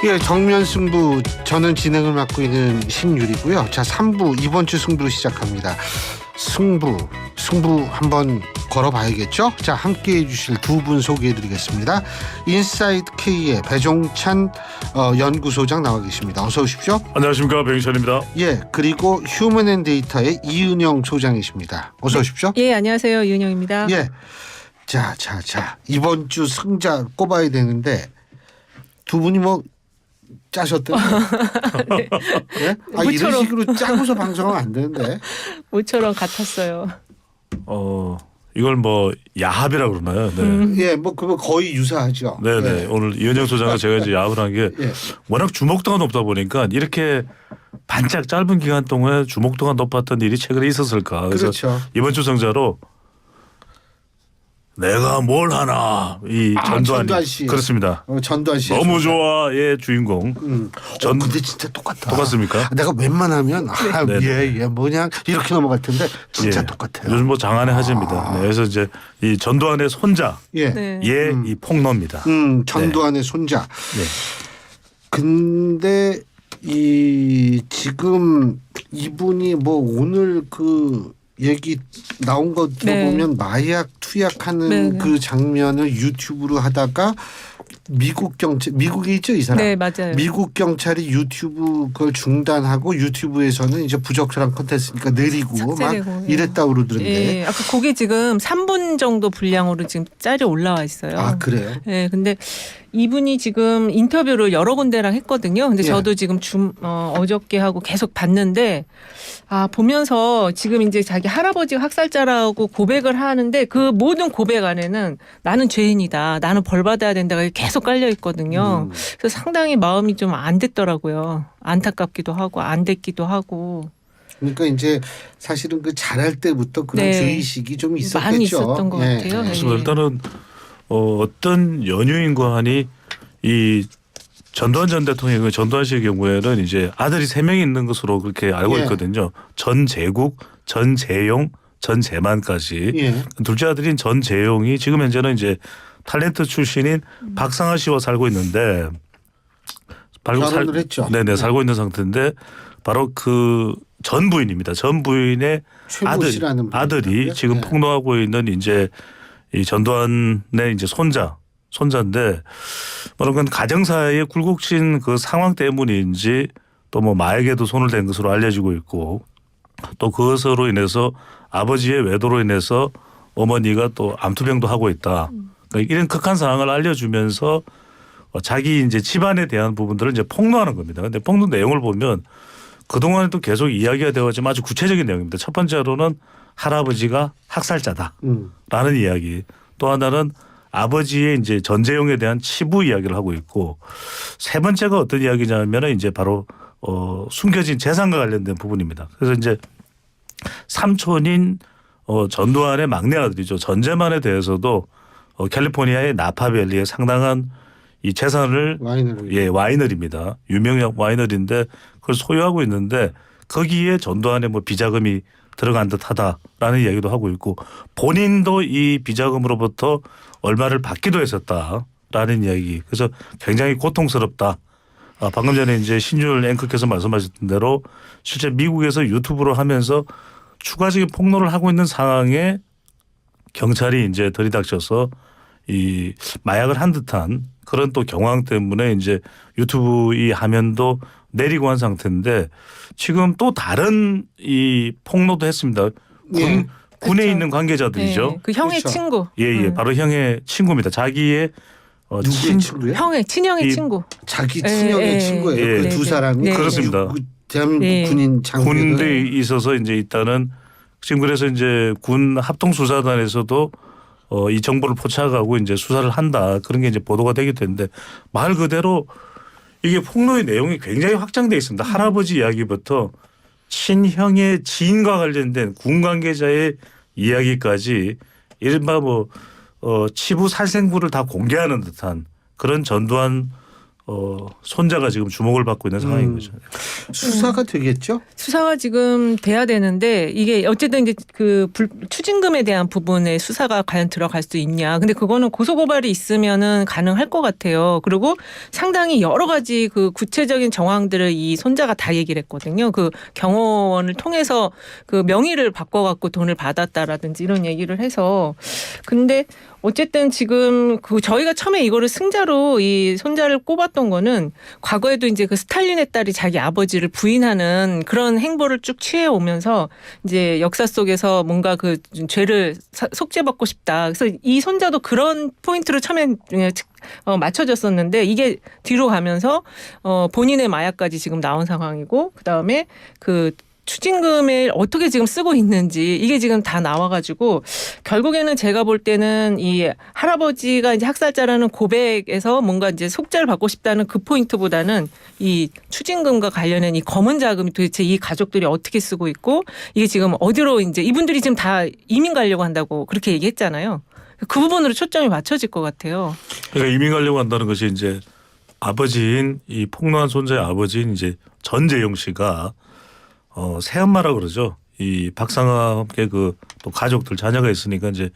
예, 정면 승부 저는 진행을 맡고 있는 신유리고요. 자, 3부 이번 주 승부로 시작합니다. 승부 한번 걸어봐야겠죠? 자, 함께해 주실 두 분 소개해드리겠습니다. 인사이드 K의 배종찬 연구소장 나와 계십니다. 어서 오십시오. 안녕하십니까, 배종찬입니다. 예, 그리고 휴먼앤데이터의 이은영 소장이십니다. 어서 오십시오. 예, 안녕하세요, 이은영입니다. 예, 자, 이번 주 승자 꼽아야 되는데 두 분이 뭐 짜셨대요? 네. 예? 아, 이런 식으로 짜고서 방송하면 안 되는데. 모처럼 같았어요. 이걸 뭐 야합이라고 그러나요? 네. 예, 뭐 그거 거의 유사하죠. 네네. 예. 오늘 이은영 소장과 제가 이제 야합을 한 게 예. 워낙 주목도가 높다 보니까 이렇게 반짝 짧은 기간 동안 주목도가 높았던 일이 최근에 있었을까. 그래서 그렇죠. 이번 주 승자로 내가 뭘 하나 이 전두환 씨. 그렇습니다. 전두환 씨 너무 좋아의 주인공. 근데 진짜 똑같아. 똑같습니까? 내가 웬만하면 네. 예, 뭐냐 이렇게 넘어갈 텐데 진짜 예. 똑같아요. 요즘 뭐 장안의 화제입니다. 네, 그래서 이제 이 전두환의 손자 예, 네. 이 폭로입니다. 전두환의 손자. 네. 근데 지금 이분이 뭐 오늘 그 얘기 나온 거 들어보면 마약 투약하는 네. 그 장면을 유튜브로 하다가 미국에 있죠, 이 사람. 네, 맞아요. 미국 경찰이 유튜브 그걸 중단하고 유튜브에서는 이제 부적절한 콘텐츠니까 내리고 삭제되고, 막 이랬다고 그러던데. 예, 아까 그게 지금 3분 정도 분량으로 지금 짤이 올라와 있어요. 아, 그래요? 예, 근데 이분이 지금 인터뷰를 여러 군데랑 했거든요. 근데 예. 저도 지금 어저께 하고 계속 봤는데 보면서 지금 이제 자기 할아버지가 학살자라고 고백을 하는데 그 모든 고백 안에는 나는 죄인이다. 나는 벌 받아야 된다. 계속 깔려 있거든요. 그래서 상당히 마음이 좀 안 됐더라고요. 안타깝기도 하고 안 됐기도 하고. 그러니까 이제 사실은 그 잘할 때부터 그런 네. 죄의식이 좀 있었겠죠. 많이 있었던 것 예. 같아요. 그래서 일단은 어떤 연유인관이 이 전두환 전 대통령, 전두환 씨의 경우에는 이제 아들이 3명이 있는 것으로 그렇게 알고 예. 있거든요. 전재국, 전재용, 전재만까지. 예. 둘째 아들인 전재용이 지금 현재는 이제 탤런트 출신인 박상아 씨와 살고 있는데 결혼을 했죠. 네네, 살고 있는 상태인데 바로 그 전 부인입니다. 전 부인의 최모 씨라는 아들이 분이거든요. 지금 네. 폭로하고 있는 이제 이 전두환의 이제 손자인데 뭐랄까 가정사의 굴곡진 그 상황 때문인지 또 뭐 마약에도 손을 댄 것으로 알려지고 있고 또 그것으로 인해서 아버지의 외도로 인해서 어머니가 또 암투병도 하고 있다. 그러니까 이런 극한 상황을 알려주면서 자기 이제 집안에 대한 부분들을 이제 폭로하는 겁니다. 근데 폭로 내용을 보면 그동안에도 계속 이야기가 되었지만 아주 구체적인 내용입니다. 첫 번째로는 할아버지가 학살자다라는 이야기. 또 하나는 아버지의 이제 전재용에 대한 치부 이야기를 하고 있고 세 번째가 어떤 이야기냐면은 이제 바로 숨겨진 재산과 관련된 부분입니다. 그래서 이제 삼촌인 전두환의 막내 아들이죠. 전재만에 대해서도 캘리포니아의 나파밸리에 상당한 이 재산을 와이너리입니다. 유명 와이너리인데 그걸 소유하고 있는데 거기에 전두환의 뭐 비자금이 들어간 듯하다라는 이야기도 하고 있고 본인도 이 비자금으로부터 얼마를 받기도 했었다라는 이야기. 그래서 굉장히 고통스럽다. 방금 전에 이제 신율 앵커께서 말씀하셨던 대로 실제 미국에서 유튜브로 하면서 추가적인 폭로를 하고 있는 상황에 경찰이 이제 들이닥쳐서 이 마약을 한 듯한 그런 또 경황 때문에 이제 유튜브 이 화면도 내리고 한 상태인데 지금 또 다른 이 폭로도 했습니다. 군에 그렇죠. 있는 관계자들이죠. 네. 그 형의 그렇죠. 친구. 예, 바로 형의 친구입니다. 자기의 누구의 친구예요? 친형의 친구. 자기 친형의 친구예요. 예. 그 두 사람이 네. 그렇습니다. 대한민국 군인 장교들. 군대에 있어서 이제 일단은 지금 그래서 이제 군 합동수사단에서도 이 정보를 포착하고 이제 수사를 한다 그런 게 이제 보도가 되게 되는데 말 그대로 이게 폭로의 내용이 굉장히 확장돼 있습니다. 할아버지 이야기부터 친형의 지인과 관련된 군 관계자의 이야기까지 이른바 치부 살생부를 다 공개하는 듯한 그런 전두환 손자가 지금 주목을 받고 있는 상황인 거죠. 수사가 되겠죠? 수사가 지금 돼야 되는데 이게 어쨌든 이제 그 추징금에 대한 부분에 수사가 과연 들어갈 수 있냐. 근데 그거는 고소고발이 있으면은 가능할 것 같아요. 그리고 상당히 여러 가지 그 구체적인 정황들을 이 손자가 다 얘기를 했거든요. 그 경호원을 통해서 그 명의를 바꿔갖고 돈을 받았다라든지 이런 얘기를 해서 근데 어쨌든 지금 그 저희가 처음에 이거를 승자로 이 손자를 꼽았던 거는 과거에도 이제 그 스탈린의 딸이 자기 아버지를 부인하는 그런 행보를 쭉 취해 오면서 이제 역사 속에서 뭔가 그 죄를 속죄받고 싶다. 그래서 이 손자도 그런 포인트로 처음에 맞춰졌었는데 이게 뒤로 가면서 본인의 마약까지 지금 나온 상황이고 그다음에 그 추징금을 어떻게 지금 쓰고 있는지 이게 지금 다 나와가지고 결국에는 제가 볼 때는 이 할아버지가 이제 학살자라는 고백에서 뭔가 이제 속죄를 받고 싶다는 그 포인트보다는 이 추징금과 관련된 이 검은 자금이 도대체 이 가족들이 어떻게 쓰고 있고 이게 지금 어디로 이제 이분들이 지금 다 이민 가려고 한다고 그렇게 얘기했잖아요. 그 부분으로 초점이 맞춰질 것 같아요. 그러니까 이민 가려고 한다는 것이 이제 아버지인 이 폭로한 손자의 아버지인 이제 전재용 씨가 새엄마라 그러죠. 이 박상아 함께 그 또 가족들 자녀가 있으니까 이제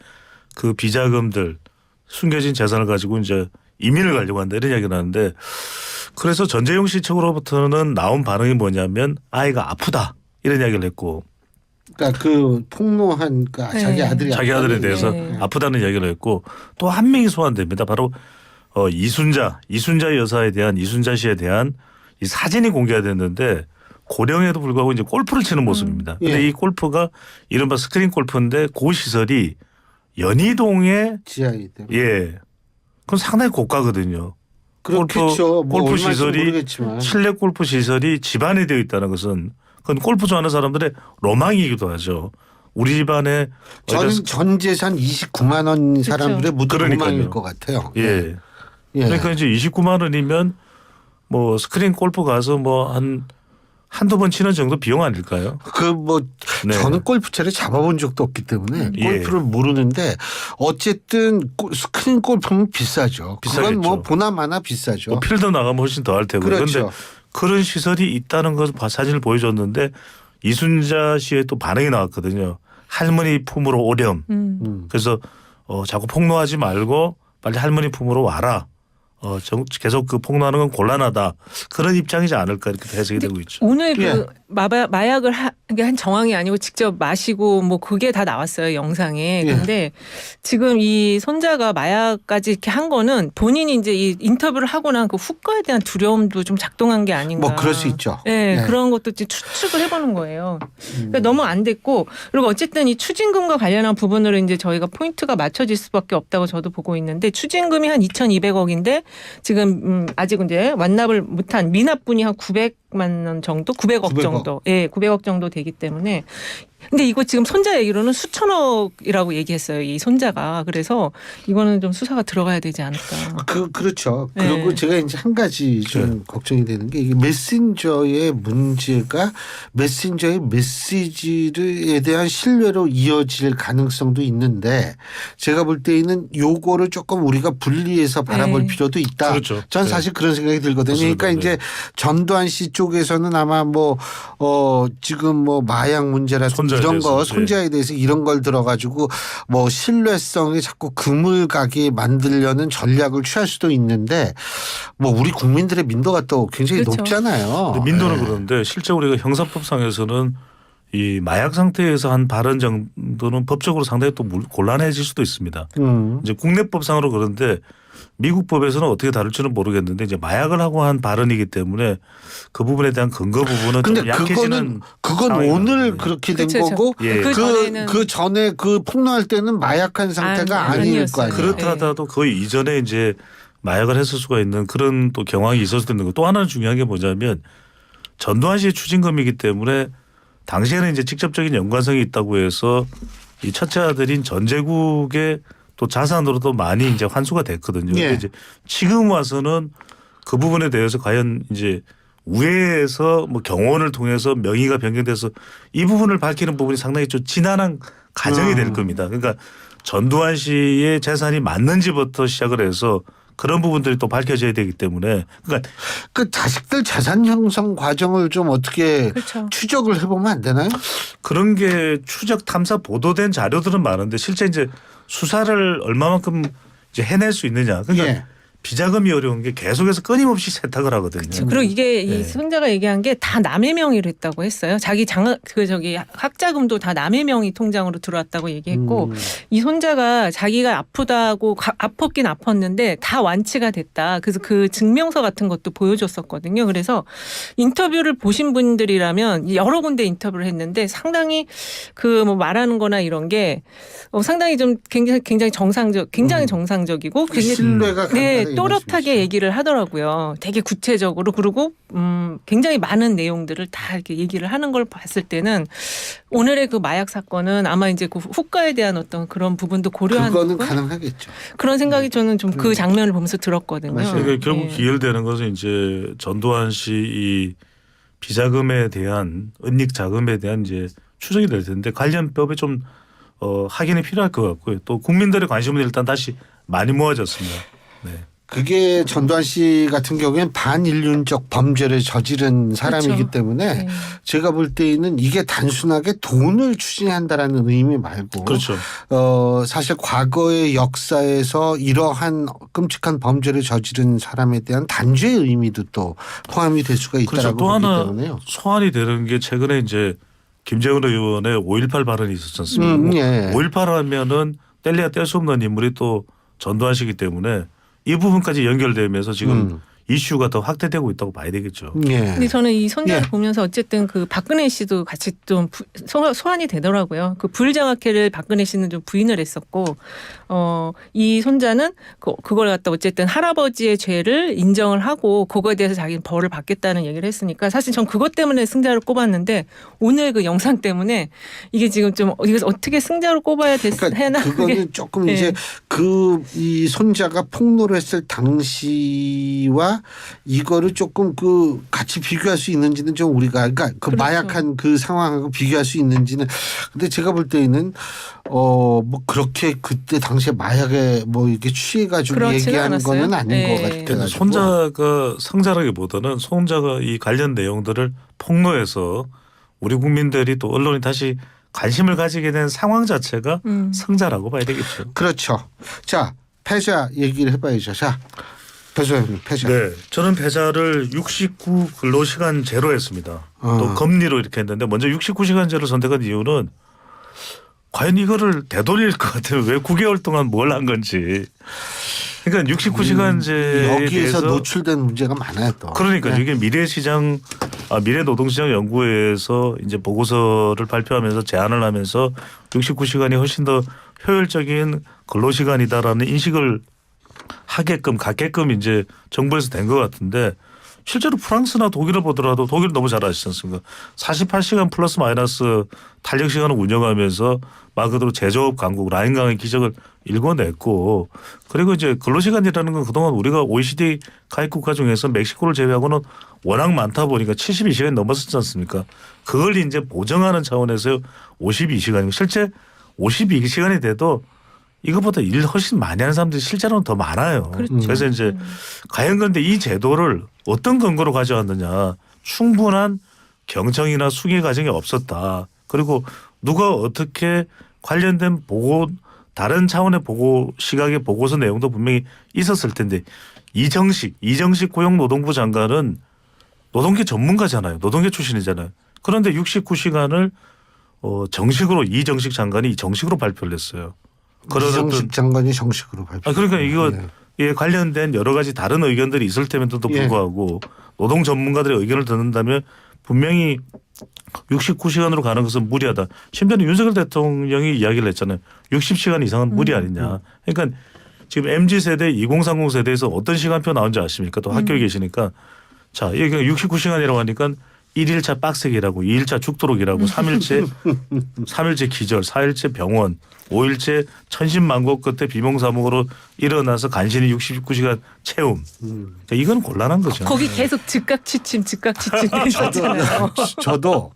그 비자금들 숨겨진 재산을 가지고 이제 이민을 가려고 한다 이런 이야기를 하는데 그래서 전재용 씨 측으로부터는 나온 반응이 뭐냐면 아이가 아프다 이런 이야기를 했고 그러니까 그 폭로한 그 자기 아들이 자기 아들에 대해서 네. 아프다는 이야기를 했고 또 한 명이 소환됩니다. 바로 이순자 여사에 대한 이순자 씨에 대한 이 사진이 공개가 됐는데 고령에도 불구하고 이제 골프를 치는 모습입니다. 근데 예. 이 골프가 이른바 스크린 골프인데 그 시설이 연희동에 지하에 때문에. 예. 그건 상당히 고가거든요. 그렇겠죠. 뭐 골프 얼마인지 시설이 모르겠지만. 실내 골프 시설이 집안에 되어 있다는 것은 그건 골프 좋아하는 사람들의 로망이기도 하죠. 우리 집안에 전 재산 29만 원 사람들의 무드 그러니까요. 로망일 것 같아요. 예. 예. 그러니까 이제 29만 원이면 뭐 스크린 골프 가서 뭐 한두 번 치는 정도 비용 아닐까요? 네. 저는 골프채를 잡아본 적도 없기 때문에 예. 골프를 모르는데 어쨌든 스크린 골프는 비싸죠. 그건 뭐 비싸겠죠. 보나마나 비싸죠. 뭐 필드 나가면 훨씬 더 할 테고. 그렇죠. 그런데 그런 시설이 있다는 것 사진을 보여줬는데 이순자 씨의 또 반응이 나왔거든요. 할머니 품으로 오렴. 그래서 자꾸 폭로하지 말고 빨리 할머니 품으로 와라. 계속 그 폭로하는 건 곤란하다. 그런 입장이지 않을까 이렇게 해석이 되고 있죠. 오늘 예. 그 마약을 한 정황이 아니고 직접 마시고 뭐 그게 다 나왔어요 영상에. 예. 근데 지금 이 손자가 마약까지 이렇게 한 거는 본인이 이제 이 인터뷰를 하고 난 그 후과에 대한 두려움도 좀 작동한 게 아닌가. 뭐 그럴 수 있죠. 네, 예. 그런 것도 이제 추측을 해보는 거예요. 그러니까 너무 안 됐고 그리고 어쨌든 이 추징금과 관련한 부분으로 이제 저희가 포인트가 맞춰질 수밖에 없다고 저도 보고 있는데 추징금이 한 2,200억인데 지금 아직 이제 완납을 못한 미납분이 한 900만 원 정도, 900억 900억. 정도, 예, 900억 정도 되기 때문에. 근데 이거 지금 손자 얘기로는 수천억이라고 얘기했어요. 이 손자가. 그래서 이거는 좀 수사가 들어가야 되지 않을까. 그렇죠. 네. 그리고 제가 이제 한 가지 좀 걱정이 되는 게 이게 메신저의 문제가 메신저의 메시지에 대한 신뢰로 이어질 가능성도 있는데 제가 볼 때에는 요거를 조금 우리가 분리해서 바라볼 네. 필요도 있다. 그렇죠. 전 네. 사실 그런 생각이 들거든요. 맞습니다. 그러니까 이제 전두환 씨 쪽에서는 아마 지금 마약 문제라든지 손자에 이런 거 대해서, 손자에 대해서 이런 걸 들어가지고 신뢰성에 자꾸 그물 가게 만들려는 전략을 취할 수도 있는데 우리 국민들의 민도가 또 굉장히 그렇죠. 높잖아요. 근데 민도는 네. 그런데 실제 우리가 형사법상에서는 이 마약 상태에서 한 발언 정도는 법적으로 상당히 또 곤란해질 수도 있습니다. 이제 국내법상으로 그런데 미국 법에서는 어떻게 다룰지는 모르겠는데 이제 마약을 하고 한 발언이기 때문에 그 부분에 대한 근거 부분은 근데 좀 약해지는 그건 상황이 오늘 나거든요. 그렇게 된 그렇죠. 거고 예. 그 전에는 그 전에 그 폭로할 때는 마약한 상태가 아닐 거 아니었어요. 아니에요. 그렇다 하더라도 거의 이전에 이제 마약을 했을 수가 있는 그런 또 경황이 있을 수도 있는 거. 또 하나는 중요한 게 뭐냐면 전두환 씨의 추징금이기 때문에 당시에는 이제 직접적인 연관성이 있다고 해서 이 첫째 아들인 전제국의 또 자산으로도 많이 이제 환수가 됐거든요. 예. 근데 이제 지금 와서는 그 부분에 대해서 과연 이제 우회에서 경호원을 통해서 명의가 변경돼서 이 부분을 밝히는 부분이 상당히 좀 지난한 과정이 될 겁니다. 그러니까 전두환 씨의 재산이 맞는지부터 시작을 해서 그런 부분들이 또 밝혀져야 되기 때문에 그러니까 그 자식들 자산 형성 과정을 좀 어떻게 그렇죠. 추적을 해보면 안 되나요? 그런 게 추적 탐사 보도된 자료들은 많은데 실제 이제 수사를 얼마만큼 이제 해낼 수 있느냐. 그러니까 예. 비자금이 어려운 게 계속해서 끊임없이 세탁을 하거든요. 그렇죠. 그리고 이게 이 네. 손자가 얘기한 게 다 남의 명의로 했다고 했어요. 자기 장학 학자금도 다 남의 명의 통장으로 들어왔다고 얘기했고 이 손자가 자기가 아프다고 아팠긴 아팠는데 다 완치가 됐다. 그래서 그 증명서 같은 것도 보여줬었거든요. 그래서 인터뷰를 보신 분들이라면 여러 군데 인터뷰를 했는데 상당히 그 뭐 말하는 거나 이런 게 상당히 좀 굉장히 정상적이고 굉장히 신뢰가 네, 강하다, 이 또렷하게 말씀이시죠. 얘기를 하더라고요. 되게 구체적으로 그리고 굉장히 많은 내용들을 다 이렇게 얘기를 하는 걸 봤을 때는 오늘의 그 마약 사건은 아마 이제 그 후과에 대한 어떤 그런 부분도 고려하는 그거는 부분? 가능하겠죠. 그런 생각이 저는 좀 그 장면을 보면서 들었거든요. 맞아요. 그러니까 결국 예. 기열되는 것은 이제 전두환 씨 이 비자금에 대한 은닉 자금에 대한 이제 추적이 될 텐데 관련법에 좀 확인이 필요할 것 같고요. 또 국민들의 관심은 일단 다시 많이 모아졌습니다. 네. 그게 전두환 씨 같은 경우에는 반인륜적 범죄를 저지른 사람이기 그렇죠. 때문에 네. 제가 볼 때에는 이게 단순하게 돈을 추진한다라는 의미 말고 그렇죠. 사실 과거의 역사에서 이러한 끔찍한 범죄를 저지른 사람에 대한 단죄의 의미도 또 포함이 될 수가 그렇죠. 있다라고 또 보기 하나 때문에요. 소환이 되는 게 최근에 이제 김재원 의원의 5.18 발언이 있었지 않습니까? 예. 5.18 하면은 뗄래야 뗄 수 없는 인물이 또 전두환 씨이기 때문에 이 부분까지 연결되면서 지금 이슈가 더 확대되고 있다고 봐야 되겠죠. 예. 근데 저는 이 손자를 예. 보면서 어쨌든 그 박근혜 씨도 같이 좀 소환이 되더라고요. 그 불장학회를 박근혜 씨는 좀 부인을 했었고, 이 손자는 그걸 갖다 어쨌든 할아버지의 죄를 인정을 하고 그거에 대해서 자기는 벌을 받겠다는 얘기를 했으니까 사실 전 그것 때문에 승자를 꼽았는데 오늘 그 영상 때문에 이게 지금 좀 이거 어떻게 승자로 꼽아야 그러니까 되나 그거는 조금 네. 이제 이 손자가 폭로를 했을 당시와 이거를 조금 그 같이 비교할 수 있는지는 좀 우리가 그러니까 그 그렇죠. 마약한 그 상황하고 비교할 수 있는지는 근데 제가 볼 때에는 뭐 그렇게 그때 당시에 마약에 뭐 이렇게 취해가지고 그렇지는 얘기하는 않았어요. 거는 아닌 네. 것 같아요. 근데 손자가 성자라기보다는 손자가 이 관련 내용들을 폭로해서 우리 국민들이 또 언론이 다시 관심을 가지게 된 상황 자체가 성자라고 봐야 되겠죠. 그렇죠. 자 패자 얘기를 해봐야죠. 자 배소연님 패자. 네, 저는 패자를 69 근로시간 제로 했습니다. 또 금리로 이렇게 했는데 먼저 69시간 제로 선택한 이유는 과연 이거를 되돌릴 것 같으면 왜 9개월 동안 뭘 한 건지. 그러니까 69시간제에 여기에서 대해서 노출된 문제가 많아요 또. 그러니까 네. 이게 미래노동시장연구회에서 이제 보고서를 발표하면서 제안을 하면서 69시간이 훨씬 더 효율적인 근로시간이다라는 인식을 갖게끔 이제 정부에서 된 것 같은데 실제로 프랑스나 독일을 보더라도 독일 너무 잘 아시지 않습니까? 48시간 플러스 마이너스 탄력 시간을 운영하면서 말 그대로 제조업 강국 라인 강의 기적을 일궈냈고 그리고 이제 근로시간이라는 건 그동안 우리가 OECD 가입 국가 중에서 멕시코를 제외하고는 워낙 많다 보니까 72시간이 넘었었지 않습니까? 그걸 이제 보정하는 차원에서 52시간이고 실제 52시간이 돼도 이것보다 일 훨씬 많이 하는 사람들이 실제로는 더 많아요. 그렇죠. 그래서 이제 과연 그런데 이 제도를 어떤 근거로 가져왔느냐. 충분한 경청이나 수기 과정이 없었다. 그리고 누가 어떻게 관련된 다른 차원의 시각의 보고서 내용도 분명히 있었을 텐데 이정식 고용노동부 장관은 노동계 전문가잖아요. 노동계 출신이잖아요. 그런데 69시간을 정식으로 이정식 장관이 정식으로 발표를 했어요. 이정식 장관이 정식으로 발표. 그러니까 이거에 관련된 여러 가지 다른 의견들이 있을 때에도 불구하고 노동 전문가들의 의견을 듣는다면 분명히 69시간으로 가는 것은 무리하다. 심지어는 윤석열 대통령이 이야기를 했잖아요. 60시간 이상은 무리 아니냐. 그러니까 지금 MZ세대 2030 세대에서 어떤 시간표 나온지 아십니까? 또 학교에 계시니까 자, 이게 69시간이라고 하니까 1일차 빡세게 일하고 2일차 죽도록 일하고 3일째 기절, 4일째 병원, 5일째 천신만고 끝에 비몽사몽으로 일어나서 간신히 69시간 채움. 그러니까 이건 곤란한 거죠. 거기 계속 즉각 취침 되셨잖아요. 저도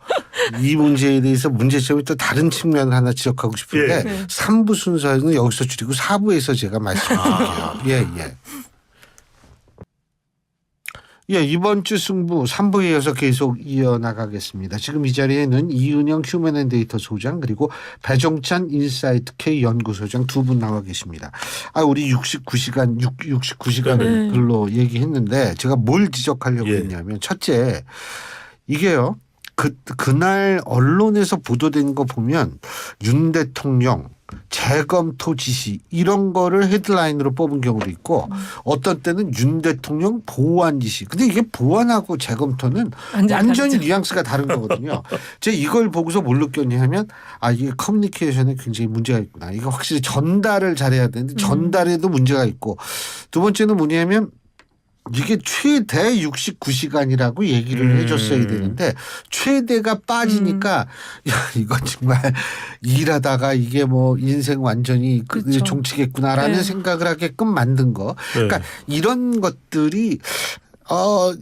이 문제에 대해서 문제점이 또 다른 측면을 하나 지적하고 싶은데 3부 순서는 여기서 줄이고 4부에서 제가 말씀드릴게요. 예. 예, 이번 주 승부 3부에 이어서 계속 이어나가겠습니다. 지금 이 자리에는 이은영 휴먼앤데이터 소장 그리고 배종찬 인사이트 K 연구소장 두 분 나와 계십니다. 우리 69시간을 글로 얘기했는데 제가 뭘 지적하려고 했냐면 첫째 이게요. 그날 언론에서 보도된 거 보면 윤 대통령 재검토 지시 이런 거를 헤드라인으로 뽑은 경우도 있고 어떤 때는 윤 대통령 보완 지시. 근데 이게 보완하고 재검토는 완전히 뉘앙스가 다른 거거든요. 제가 이걸 보고서 뭘 느꼈냐 하면 이게 커뮤니케이션에 굉장히 문제가 있구나. 이거 확실히 전달을 잘해야 되는데 전달에도 문제가 있고 두 번째는 뭐냐면 이게 최대 69시간이라고 얘기를 해줬어야 되는데 최대가 빠지니까 야 이거 정말 일하다가 이게 뭐 인생 완전히 그렇죠. 종치겠구나라는 생각을 하게끔 만든 거. 그러니까 이런 것들이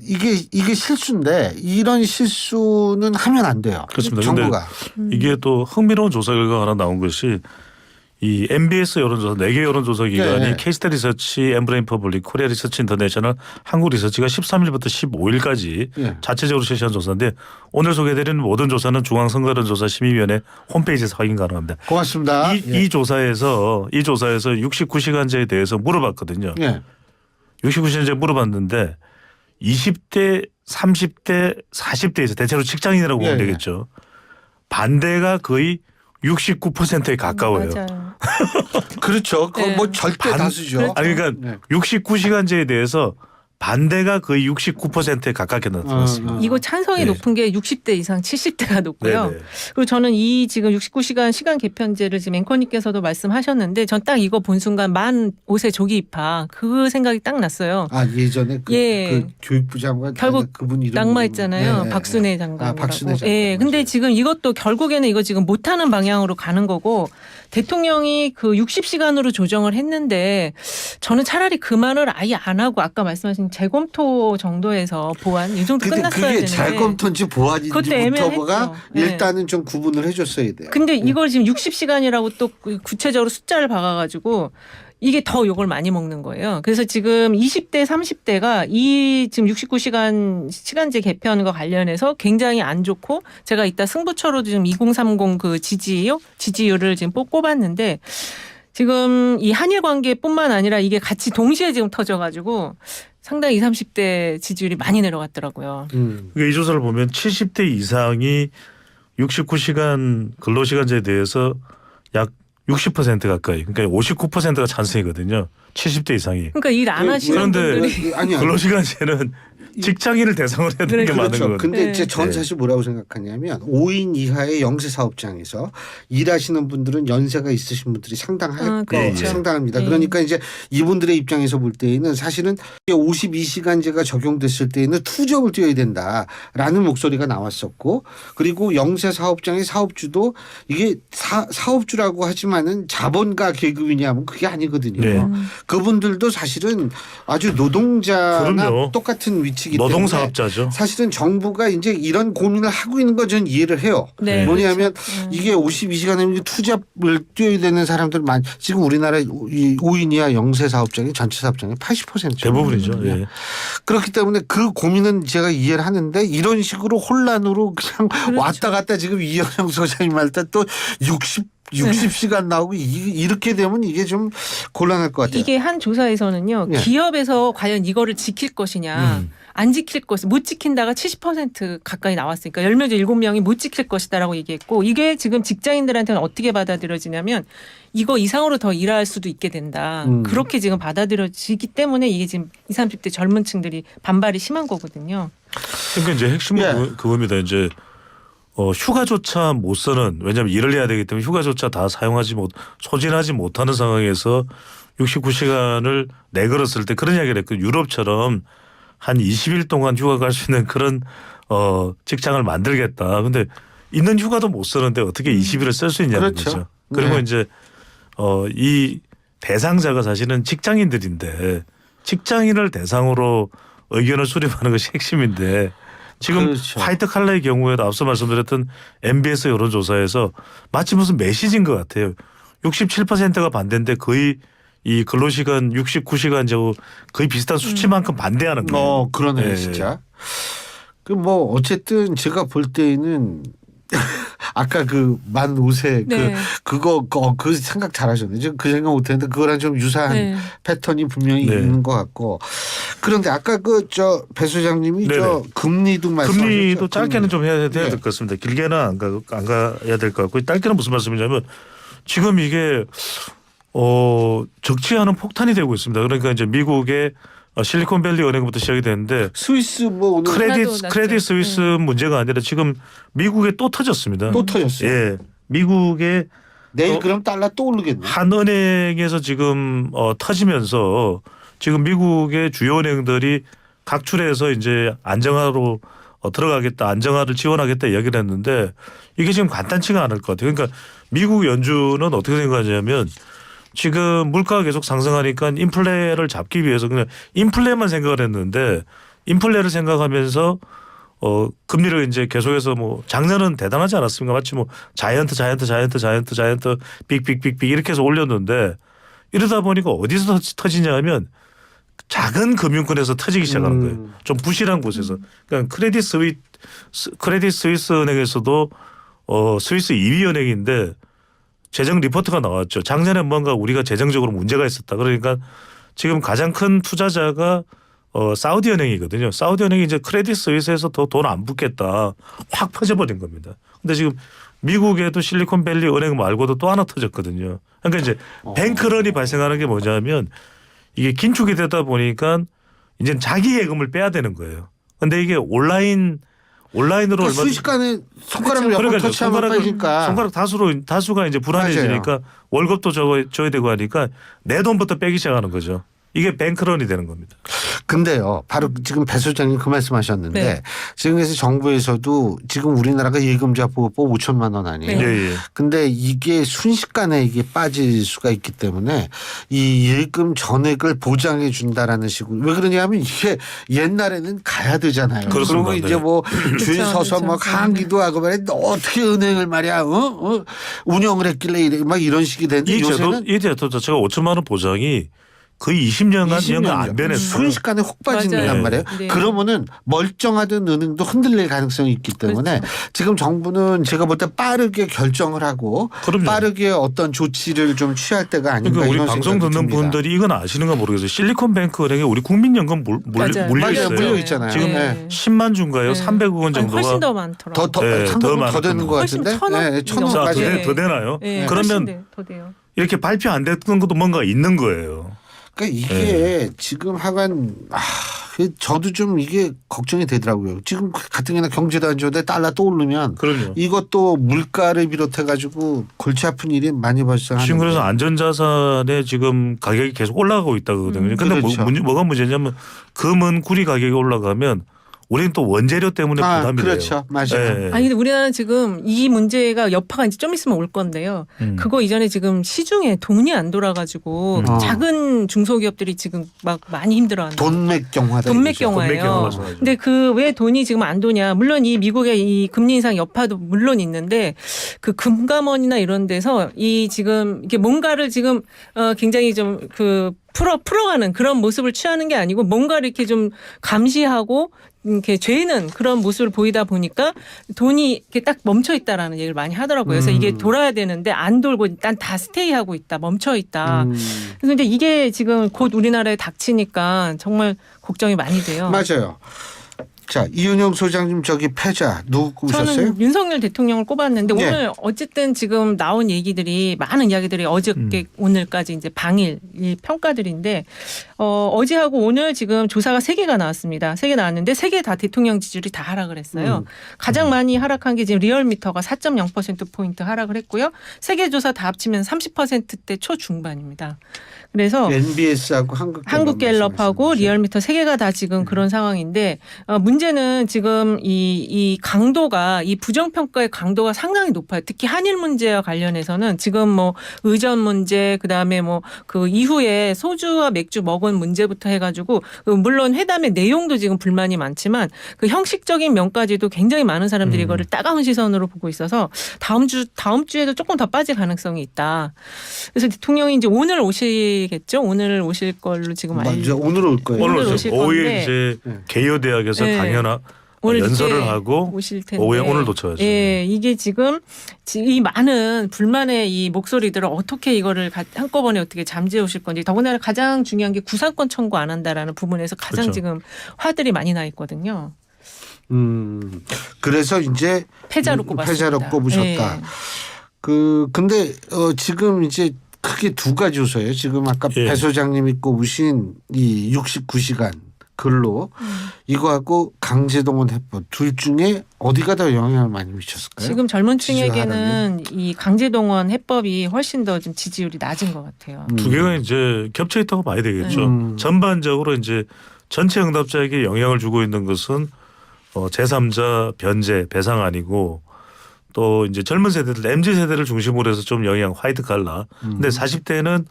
이게 실수인데 이런 실수는 하면 안 돼요. 그렇습니다. 정부가. 이게 또 흥미로운 조사 결과가 하나 나온 것이 이 MBS 여론조사 4개 여론조사 기관이 K-스타 리서치, 엠브레인 퍼블릭, 코리아 리서치 인터내셔널, 한국 리서치가 13일부터 15일까지 자체적으로 실시한 조사인데 오늘 소개해드리는 모든 조사는 중앙선거여론조사심의위원회 홈페이지에서 확인 가능합니다. 고맙습니다. 이 조사에서 69시간제에 대해서 물어봤거든요. 69시간제 물어봤는데 20대, 30대, 40대에서 대체로 직장인이라고 보면 되겠죠. 반대가 거의 69%에 가까워요. 맞아요. 그렇죠. 그건 뭐 절대 다수죠. 그러니까 69시간제에 대해서 반대가 거의 69%에 가깝게 나타났습니다. 이거 찬성이 높은 게 60대 이상 70대가 높고요. 그리고 저는 이 지금 69시간 시간 개편제를 지금 앵커님께서도 말씀하셨는데 전 딱 이거 본 순간 만 5세 조기 입학 그 생각이 딱 났어요. 예전에 그 교육부 장관 결국 그분 이름 낙마했잖아요. 박순애 장관. 박순애 장관. 근데 지금 이것도 결국에는 이거 지금 못하는 방향으로 가는 거고 대통령이 그 60시간으로 조정을 했는데 저는 차라리 그 말을 아예 안 하고 아까 말씀하신 재검토 정도에서 보완 이 정도 끝났어야 그게 되는데 재검토인지 보완인지부터가 일단은 좀 구분을 해줬어야 돼요. 근데 이걸 지금 60시간이라고 또 구체적으로 숫자를 박아가지고 이게 더 욕을 많이 먹는 거예요. 그래서 지금 20대, 30대가 이 지금 69시간 시간제 개편과 관련해서 굉장히 안 좋고 제가 이따 승부처로도 지금 2030 그 지지율을 지금 꼽았는데 지금 이 한일 관계뿐만 아니라 이게 같이 동시에 지금 터져가지고 상당히 20, 30대 지지율이 많이 내려갔더라고요. 이 조사를 보면 70대 이상이 69시간 근로시간제에 대해서 약 60% 가까이, 그러니까 59%가 찬성이거든요. 70대 이상이. 그러니까 일 안 하시는 분들이. 그런데 근로시간제는 직장인을 대상으로 해야 되는 게 많은 거예요. 근데 전 사실 뭐라고 생각하냐면 5인 이하의 영세 사업장에서 일하시는 분들은 연세가 있으신 분들이 상당합니다. 그러니까 이제 이분들의 입장에서 볼 때에는 사실은 52시간제가 적용됐을 때에는 투잡을 뛰어야 된다라는 목소리가 나왔었고 그리고 영세 사업장의 사업주도 이게 사업주라고 하지만은 자본가 계급이냐면 그게 아니거든요. 그분들도 사실은 아주 노동자나 똑같은 위치 노동사업자죠. 사실은 정부가 이제 이런 고민을 하고 있는 거 저는 이해를 해요. 뭐냐면 이게 52시간이면 투잡을 뛰어야 되는 사람들 지금 우리나라 5인 이하 영세 사업장이 전체 사업장의 80% 대부분이죠. 그렇기 때문에 그 고민은 제가 이해를 하는데 이런 식으로 혼란으로 그냥 왔다 갔다 지금 이현영 소장님 할 때 또 60시간 나오고 이렇게 되면 이게 좀 곤란할 것 같아요. 이게 한 조사에서는요. 기업에서 과연 이거를 지킬 것이냐 안 지킬 것이 못 지킨다가 70% 가까이 나왔으니까 10명 중 7명이 못 지킬 것이다라고 얘기했고 이게 지금 직장인들한테는 어떻게 받아들여지냐면 이거 이상으로 더 일할 수도 있게 된다. 그렇게 지금 받아들여지기 때문에 이게 지금 20, 30대 젊은 층들이 반발이 심한 거거든요. 그러니까 이제 핵심은 그겁니다. 이제 휴가조차 못 쓰는 왜냐하면 일을 해야 되기 때문에 휴가조차 다 소진하지 못하는 상황에서 69시간을 내걸었을 때 그런 이야기를 했고 유럽처럼 한 20일 동안 휴가 갈 수 있는 그런 직장을 만들겠다. 근데 있는 휴가도 못 쓰는데 어떻게 20일을 쓸 수 있냐는 거죠. 그리고 이제 이 대상자가 사실은 직장인들인데 직장인을 대상으로 의견을 수렴하는 것이 핵심인데 지금 화이트 칼라의 경우에도 앞서 말씀드렸던 MBS 여론조사에서 마치 무슨 메시지인 것 같아요. 67%가 반대인데 거의 이 근로시간 69시간 저 거의 비슷한 수치만큼 반대하는 거예요. 그러네요, 예. 진짜. 그 뭐 어쨌든 제가 볼 때는 아까 그 만 5세 네. 그 생각 잘하셨네요. 지금 그 생각 못했는데 그거랑 좀 유사한 네. 패턴이 분명히 네. 있는 것 같고. 그런데 아까 배 소장님이 네네. 저 금리도 말씀하셨죠. 금리도 짧게는 좀 해야 될 네. 것 같습니다. 길게는 안 가야 될 것 같고 짧게는 무슨 말씀이냐면 지금 이게 적지 않은 폭탄이 되고 있습니다. 그러니까 이제 미국의 실리콘밸리 은행부터 시작이 되는데 스위스 뭐 오늘 크레딧 스위스 문제가 아니라 지금 미국에 또 터졌습니다. 또 터졌어요. 예, 미국의 내일 그럼 달러 또 오르겠네. 한 은행에서 지금 터지면서 지금 미국의 주요 은행들이 각출해서 이제 안정화로 들어가겠다, 안정화를 지원하겠다 이야기를 했는데 이게 지금 간단치가 않을 것 같아요. 그러니까 미국 연준은 어떻게 생각하냐면 지금 물가가 계속 상승하니까 인플레를 잡기 위해서 그냥 인플레만 생각을 했는데 인플레를 생각하면서 금리를 이제 계속해서 뭐 작년은 대단하지 않았습니까? 마치 뭐 자이언트 빅 이렇게 해서 올렸는데 이러다 보니까 어디서 터지냐 하면 작은 금융권에서 터지기 시작하는 거예요. 좀 부실한 곳에서. 그러니까 크레딧 스위스 은행에서도 스위스 2위 은행인데 재정 리포트가 나왔죠. 작년에 뭔가 우리가 재정적으로 문제가 있었다. 그러니까 지금 가장 큰 투자자가 사우디 은행이거든요. 사우디 은행이 이제 크레딧 스위스에서 더 돈 안 붓겠다. 확 퍼져버린 겁니다. 근데 지금 미국에도 실리콘밸리 은행 말고도 또 하나 터졌거든요. 그러니까 이제 뱅크런이 발생하는 게 뭐냐면 이게 긴축이 되다 보니까 이제 자기 예금을 빼야 되는 거예요. 근데 이게 온라인으로 그러니까 순식간에 손가락을 옆으로 터치하면 빠지니까 손가락 다수가 이제 불안해지니까 맞아요. 월급도 줘야 되고 하니까 내 돈부터 빼기 시작하는 거죠. 이게 뱅크런이 되는 겁니다. 근데요, 바로 지금 배 소장님 그 말씀하셨는데 네. 지금에서 정부에서도 지금 우리나라가 예금자 보호법 5천만 원 아니에요. 네. 예. 근데 이게 순식간에 이게 빠질 수가 있기 때문에 이 예금 전액을 보장해 준다라는 식으로 왜 그러냐면 이게 옛날에는 가야 되잖아요. 그렇습니다. 그러면 이제 뭐 줄 그렇죠. 서서 막 항기도 하고 말이야. 너 어떻게 은행을 말이야 운영을 했길래 이래 막 이런 식이 되는데 요새는 이 제도 자체가 5천만 원 보장이 거의 20년간 안 변했어요. 순식간에 혹 빠진단 맞아요. 말이에요. 네. 그러면은 멀쩡하던 은행도 흔들릴 가능성이 있기 때문에 그렇죠. 지금 정부는 제가 볼 때 빠르게 결정을 하고 그럼요. 빠르게 어떤 조치를 좀 취할 때가 아닌가 그러니까 우리 이런 방송 생각이 듣는 듭니다. 분들이 이건 아시는가 모르겠어요. 실리콘뱅크 은행에 우리 국민연금 맞아요. 물려 맞아요. 있어요. 물려 있잖아요. 지금 네. 10만 주인가요? 네. 300억 원 아니, 정도가 훨씬 더 많더라고요. 더 많았던 되는 것 훨씬 같은데. 1,000억 네, 1,000억 자, 까지. 네. 더 되나요? 네. 그러면 더 돼요. 이렇게 발표 안 됐던 것도 뭔가 있는 거예요. 그러니까 이게 지금 하간 저도 좀 이게 걱정이 되더라고요. 지금 같은 경우나 경제도 안 좋은데 달러 또 오르면 그럼요. 이것도 물가를 비롯해 가지고 골치 아픈 일이 많이 발생하는 지금 그래서 거예요. 안전자산의 지금 가격이 계속 올라가고 있다거든요. 근데 그렇죠. 뭐가 문제냐면 금은 구리 가격이 올라가면 우리는 또 원재료 때문에 부담이 그렇죠. 돼요. 맞아요. 예. 아니 근데 우리나라는 지금 이 문제가 여파가 이제 좀 있으면 올 건데요. 그거 이전에 지금 시중에 돈이 안 돌아가지고 작은 중소기업들이 지금 막 많이 힘들어한다. 돈맥경화다. 돈맥경화예요. 근데 그 왜 돈이 지금 안 도냐? 물론 이 미국의 이 금리 인상 여파도 물론 있는데 그 금감원이나 이런 데서 이 지금 이게 뭔가를 지금 굉장히 좀 그 풀어가는 그런 모습을 취하는 게 아니고 뭔가를 이렇게 좀 감시하고 이렇게 죄는 그런 모습을 보이다 보니까 돈이 이렇게 딱 멈춰 있다라는 얘기를 많이 하더라고요. 그래서 이게 돌아야 되는데 안 돌고 일단 다 스테이하고 있다, 멈춰 있다. 그래서 이제 이게 지금 곧 우리나라에 닥치니까 정말 걱정이 많이 돼요. 맞아요. 자, 이은영 소장님 저기 패자 누구 꼽으셨어요? 저는 윤석열 대통령을 꼽았는데 예. 오늘 어쨌든 지금 나온 얘기들이 많은 이야기들이 어저께 오늘까지 이제 방일 이 평가들인데 어제하고 오늘 지금 조사가 3개가 나왔습니다. 3개 나왔는데 3개 다 대통령 지지율이 다 하락을 했어요. 가장 많이 하락한 게 지금 리얼미터가 4.0%포인트 하락을 했고요. 3개 조사 다 합치면 30%대 초중반입니다. 그래서 NBS하고 한국갤럽 한국갤럽하고 말씀하시는 리얼미터 3개가 다 지금 그런 상황인데 문제는 지금 이 강도가 이 부정평가의 강도가 상당히 높아요. 특히 한일 문제와 관련해서는 지금 뭐 의전 문제 그다음에 뭐 그 이후에 소주와 맥주 먹은 문제부터 해가지고 물론 회담의 내용도 지금 불만이 많지만 그 형식적인 면까지도 굉장히 많은 사람들이 이거를 따가운 시선으로 보고 있어서 다음 주에도 조금 더 빠질 가능성이 있다. 그래서 대통령이 이제 오늘 오시겠죠? 오늘 오실 걸로 지금 오늘 올 거예요. 오늘 오실 오후에 건데. 이제 개요 대학에서 네. 강연하 오늘 연설을 늦게 하고 오실 텐데. 오늘 도착하죠. 예, 이게 지금 이 많은 불만의 이 목소리들을 어떻게 이거를 한꺼번에 어떻게 잠재우실 건지 더군다나 가장 중요한 게 구상권 청구 안 한다라는 부분에서 가장 그렇죠. 지금 화들이 많이 나 있거든요. 그래서 이제 패자로 꼽았습니다. 패자로 꼽으셨다. 예. 근데 지금 이제 크게 두 가지 요소예요. 지금 아까 예. 배 소장님이 꼽으신 이 69시간 근로 이거하고 강제동원 해법 둘 중에 어디가 더 영향을 많이 미쳤을까요? 지금 젊은 지지율 층에게는 이 강제동원 해법이 훨씬 더 좀 지지율이 낮은 것 같아요. 두 개가 이제 겹쳐 있다고 봐야 되겠죠. 전반적으로 이제 전체 응답자에게 영향을 주고 있는 것은 제3자 변제 배상 아니고 또 이제 젊은 세대들 MZ 세대를 중심으로 해서 좀 영향 화이트 칼라. 근데 40대는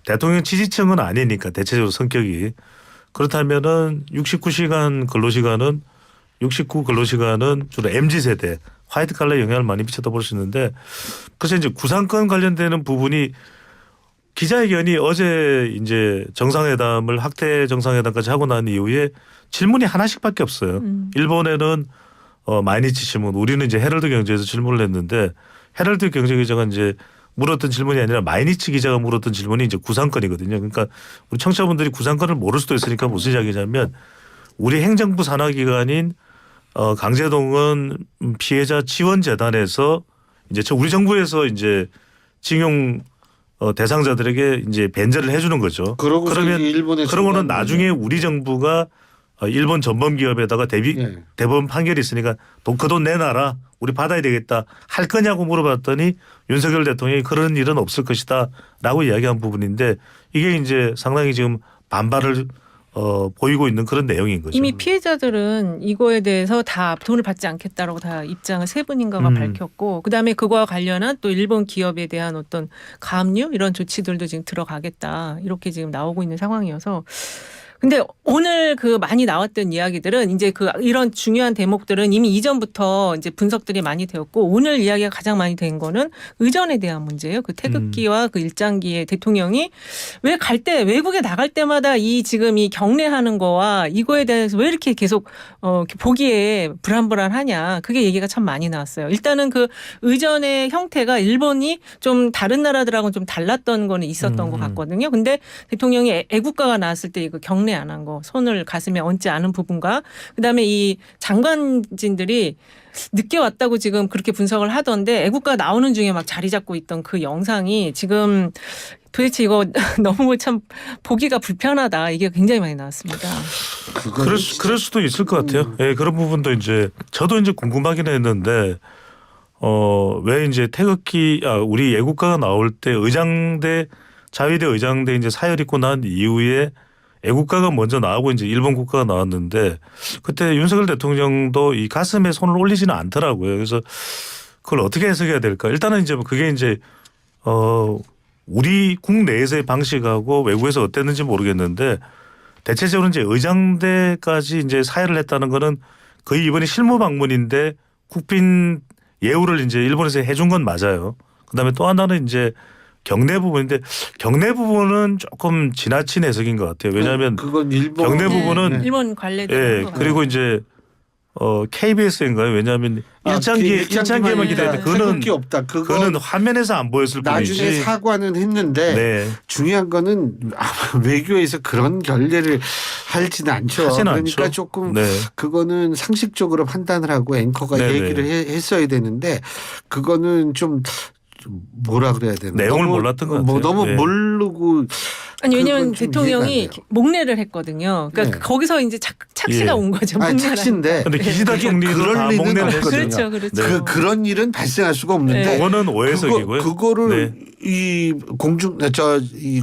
대통령 지지층은 아니니까 대체적으로 성격이 그렇다면은 69시간 근로시간은 69 근로시간은 주로 MZ 세대 화이트 칼라에 영향을 많이 미쳤다 볼 수 있는데 그래서 이제 구상권 관련되는 부분이 기자회견이 어제 이제 정상회담을 학대 정상회담까지 하고 난 이후에 질문이 하나씩밖에 없어요. 일본에는 마이니치 신문, 우리는 이제 헤럴드 경제에서 질문을 했는데 헤럴드 경제 기자가 이제 물었던 질문이 아니라 마이니치 기자가 물었던 질문이 이제 구상권이거든요. 그러니까 우리 청취자분들이 구상권을 모를 수도 있으니까 무슨 이야기냐면 우리 행정부 산하기관인 강제동원 피해자 지원재단에서 이제 우리 정부에서 이제 징용 대상자들에게 이제 변제를 해주는 거죠. 그러면 그러고는 나중에 우리 정부가 일본 전범 기업에다가 대법원 판결이 있으니까 그 돈 내놔라. 우리 받아야 되겠다. 할 거냐고 물어봤더니 윤석열 대통령이 그런 일은 없을 것이다 라고 이야기한 부분인데 이게 이제 상당히 지금 반발을 보이고 있는 그런 내용인 거죠. 이미 피해자들은 이거에 대해서 다 돈을 받지 않겠다라고 다 입장을 세 분인가가 밝혔고 그다음에 그거와 관련한 또 일본 기업에 대한 어떤 가압류 이런 조치들도 지금 들어가겠다 이렇게 지금 나오고 있는 상황이어서 근데 오늘 그 많이 나왔던 이야기들은 이제 그 이런 중요한 대목들은 이미 이전부터 이제 분석들이 많이 되었고 오늘 이야기가 가장 많이 된 거는 의전에 대한 문제예요. 그 태극기와 그 일장기에 대통령이 왜 갈 때 외국에 나갈 때마다 이 지금 이 경례하는 거와 이거에 대해서 왜 이렇게 계속 보기에 불안불안하냐. 그게 얘기가 참 많이 나왔어요. 일단은 그 의전의 형태가 일본이 좀 다른 나라들하고는 좀 달랐던 거는 있었던 것 같거든요. 근데 대통령이 애국가가 나왔을 때 이거 경례 안 한 거, 손을 가슴에 얹지 않은 부분과 그다음에 이 장관진들이 늦게 왔다고 지금 그렇게 분석을 하던데 애국가 나오는 중에 막 자리 잡고 있던 그 영상이 지금 도대체 이거 너무 참 보기가 불편하다. 이게 굉장히 많이 나왔습니다. 그럴 수도 있을 것 같아요. 예, 그런 부분도 이제 저도 이제 궁금하긴 했는데 왜 이제 태극기 우리 애국가가 나올 때 자위대 의장대 이제 사열 입고 난 이후에 애국가가 먼저 나오고 이제 일본 국가가 나왔는데 그때 윤석열 대통령도 이 가슴에 손을 올리지는 않더라고요. 그래서 그걸 어떻게 해석해야 될까? 일단은 이제 그게 이제 우리 국내에서의 방식하고 외국에서 어땠는지 모르겠는데 대체적으로 이제 의장대까지 이제 사회를 했다는 거는 거의 이번에 실무 방문인데 국빈 예우를 이제 일본에서 해준 건 맞아요. 그다음에 또 하나는 이제 경내 부분인데 경내 부분은 조금 지나친 해석인 것 같아요. 왜냐하면 그건 일본 경내 부분은 일본 관례도 예 그리고 이제 KBS인가요? 왜냐하면 일장기에만 기대했는데 그거는 없다. 그거는 화면에서 안 보였을 뿐이지. 나중에 사과는 했는데 네. 중요한 거는 외교에서 그런 결례를 하지는 않죠. 그러니까 않죠. 조금 네. 그거는 상식적으로 판단을 하고 앵커가 네네. 얘기를 했어야 되는데 그거는 좀 뭐라 그래야 되나 내용을 몰랐던 것 같아요. 너무 네. 모르고 아니 왜냐하면 그건 좀 대통령이 이해가 안 돼요. 목례를 했거든요. 그러니까 네. 거기서 이제 착시가 예. 온 거죠. 아니 목례를 착시인데 근데 기시다 그게 총리도 그럴 다 리는 목례를 없거든요. 했거든요. 그렇죠, 그렇죠. 네. 그런 일은 발생할 수가 없는데 네. 그거는 오해석이고요. 그거를 네. 이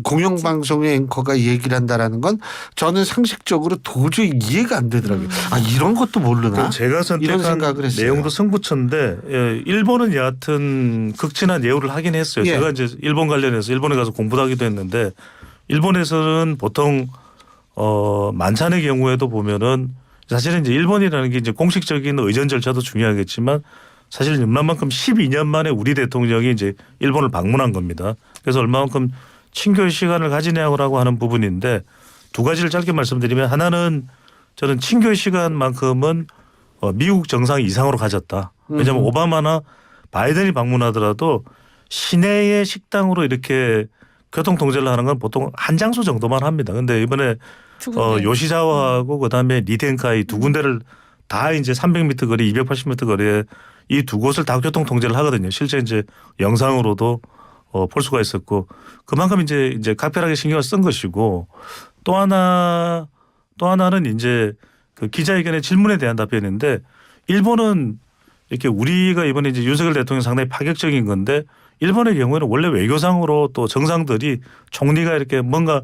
공영방송의 앵커가 얘기를 한다라는 건 저는 상식적으로 도저히 이해가 안 되더라고요. 아, 이런 것도 모르나? 제가 이런 선택한 생각을 했어요. 내용도 승부처인데 일본은 여하튼 극진한 예우를 하긴 했어요. 예. 제가 이제 일본 관련해서 일본에 가서 공부도 하기도 했는데 일본에서는 보통 만찬의 경우에도 보면은 사실은 이제 일본이라는 게 이제 공식적인 의전 절차도 중요하겠지만 사실 얼마만큼 12년 만에 우리 대통령이 이제 일본을 방문한 겁니다. 그래서 얼마만큼 친교의 시간을 가지냐고 하는 부분인데 두 가지를 짧게 말씀드리면 하나는 저는 친교의 시간만큼은 미국 정상 이상으로 가졌다. 왜냐하면 오바마나 바이든이 방문하더라도 시내의 식당으로 이렇게 교통 통제를 하는 건 보통 한 장소 정도만 합니다. 그런데 이번에 요시자와하고 그다음에 니텐카이 두 군데를 다 이제 300m 거리, 280m 거리에 이 두 곳을 다 교통 통제를 하거든요. 실제 이제 영상으로도 볼 수가 있었고 그만큼 이제 각별하게 신경을 쓴 것이고 또 하나는 이제 그 기자회견의 질문에 대한 답변인데 일본은 이렇게 우리가 이번에 이제 윤석열 대통령 상당히 파격적인 건데 일본의 경우에는 원래 외교상으로 또 정상들이 총리가 이렇게 뭔가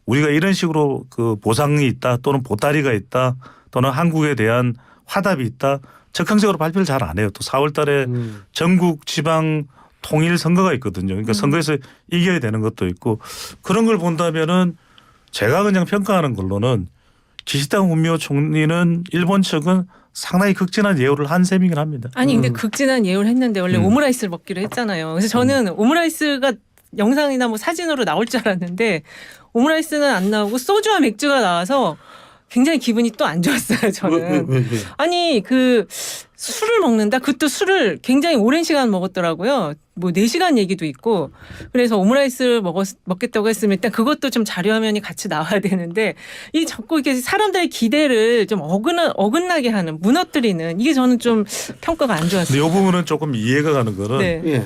우리가 이런 식으로 그 보상이 있다 또는 보따리가 있다 또는 한국에 대한 화답이 있다 적극적으로 발표를 잘 안 해요. 또 4월 달에 전국 지방 통일 선거가 있거든요. 그러니까 선거에서 이겨야 되는 것도 있고 그런 걸 본다면은 제가 그냥 평가하는 걸로는 기시다 후미오 총리는 일본 측은 상당히 극진한 예우를 한 셈이긴 합니다. 아니 근데 극진한 예우를 했는데 원래 오므라이스를 먹기로 했잖아요. 그래서 저는 오므라이스가 영상이나 뭐 사진으로 나올 줄 알았는데 오므라이스는 안 나오고 소주와 맥주가 나와서 굉장히 기분이 또 안 좋았어요. 저는. 왜? 아니 그 술을 먹는다. 그것도 술을 굉장히 오랜 시간 먹었더라고요. 뭐 4시간 얘기도 있고. 그래서 오므라이스를 먹겠다고 했으면 일단 그것도 좀 자료화면이 같이 나와야 되는데 이 자꾸 이렇게 사람들의 기대를 좀 어긋나게 하는 무너뜨리는 이게 저는 좀 평가가 안 좋았어요. 근데 이 부분은 조금 이해가 가는 거는 네. 예.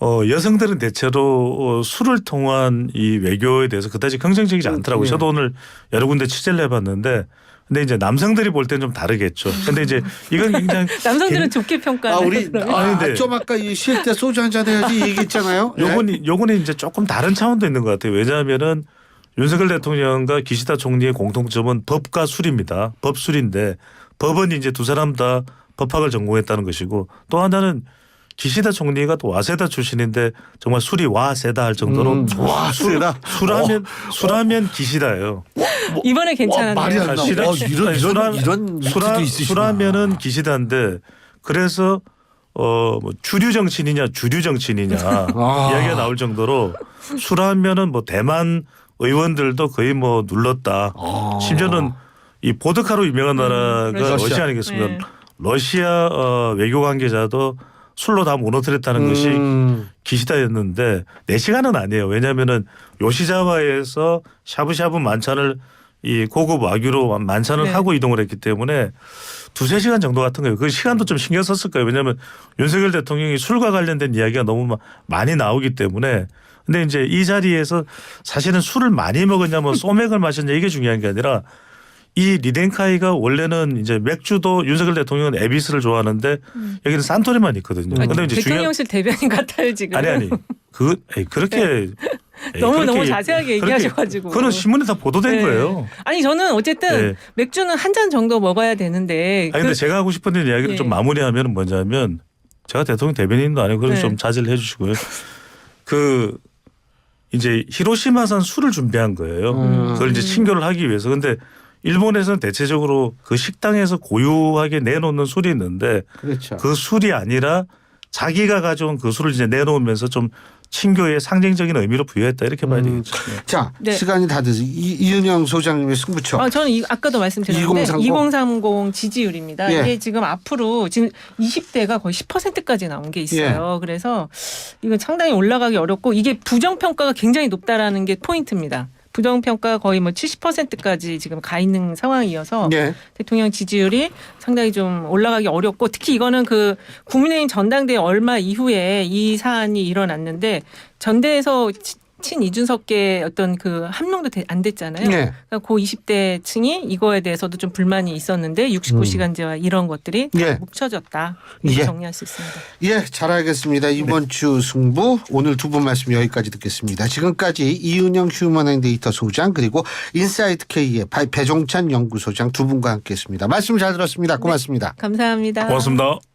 여성들은 대체로 술을 통한 이 외교에 대해서 그다지 긍정적이지 않더라고요. 예. 저도 오늘 여러 군데 취재를 해봤는데 근데 이제 남성들이 볼 때는 좀 다르겠죠. 근데 이제 이건 굉장히 남성들은 좋게 평가하는 근데 좀 아까 이 쉴 때 소주 한잔 해야지 얘기했잖아요. 요거는 이제 조금 다른 차원도 있는 것 같아요. 왜냐하면은 윤석열 대통령과 기시다 총리의 공통점은 법과 술입니다. 법술인데 법은 이제 두 사람 다 법학을 전공했다는 것이고 또 하나는 기시다 총리가 또 와세다 출신인데 정말 술이 와세다 할 정도로 와세다 술하면 기시다예요. 이번에 괜찮았네요. 말이 안 나와. 이런 위트도 있으시구나. 술하면은 기시다인데 그래서 뭐 주류 정치인이냐 주류 정치인이냐 이야기가 나올 정도로 술하면은 뭐 대만 의원들도 거의 뭐 눌렀다. 심지어는 이 보드카로 유명한 나라가 러시아 아니겠습니까? 네. 러시아 외교 관계자도 술로 다 무너뜨렸다는 것이 기시다였는데 4시간은 아니에요. 왜냐하면은 요시자와에서 샤브샤브 만찬을 이 고급 와규로 만찬을 네. 하고 이동을 했기 때문에 2-3시간 정도 같은 거예요. 그 시간도 좀 신경 썼을 거예요. 왜냐하면 윤석열 대통령이 술과 관련된 이야기가 너무 많이 나오기 때문에 근데 이제 이 자리에서 사실은 술을 많이 먹었냐면 소맥을 마셨냐 이게 중요한 게 아니라 이 리덴카이가 원래는 이제 맥주도 윤석열 대통령은 에비스를 좋아하는데 여기는 산토리만 있거든요. 근데 이제 대통령실 대변인 같아요 지금. 아니 그렇게 너무 자세하게 얘기하셔가지고. 그건 신문에 다 보도된 네. 거예요. 아니 저는 어쨌든 네. 맥주는 한 잔 정도 먹어야 되는데. 근데 제가 하고 싶은 이야기를 예. 좀 마무리하면 뭐냐면 제가 대통령 대변인도 아니고 그래서 네. 좀 자제를 해주시고요. 그 이제 히로시마산 술을 준비한 거예요. 그걸 이제 친교를 하기 위해서. 근데 일본에서는 대체적으로 그 식당에서 고유하게 내놓는 술이 있는데 그렇죠. 그 술이 아니라 자기가 가져온 그 술을 이제 내놓으면서 좀 친교의 상징적인 의미로 부여했다 이렇게 봐야 되겠죠. 자, 네. 시간이 다 돼서 이은영 소장님의 승부처. 저는 아까도 말씀드렸는데 2030. 2030 지지율입니다. 예. 이게 지금 앞으로 지금 20대가 거의 10%까지 나온 게 있어요. 그래서 이건 상당히 올라가기 어렵고 이게 부정평가가 굉장히 높다라는 게 포인트입니다. 부정평가가 거의 뭐 70%까지 지금 가 있는 상황이어서 예. 대통령 지지율이 상당히 좀 올라가기 어렵고 특히 이거는 그 국민의힘 전당대회 얼마 이후에 이 사안이 일어났는데 전대에서 친 이준석계 어떤 그 함룡도 안 됐잖아요. 네. 그러니까 그 20대층이 이거에 대해서도 좀 불만이 있었는데 69시간제와 이런 것들이 다 예. 묵혀졌다. 이렇게 예. 정리할 수 있습니다. 예, 잘 알겠습니다. 이번 주 승부 오늘 두 분 말씀 여기까지 듣겠습니다. 지금까지 이은영 휴먼앤데이터 소장 그리고 인사이트 K의 배종찬 연구소장 두 분과 함께했습니다. 말씀 잘 들었습니다. 고맙습니다. 감사합니다. 고맙습니다.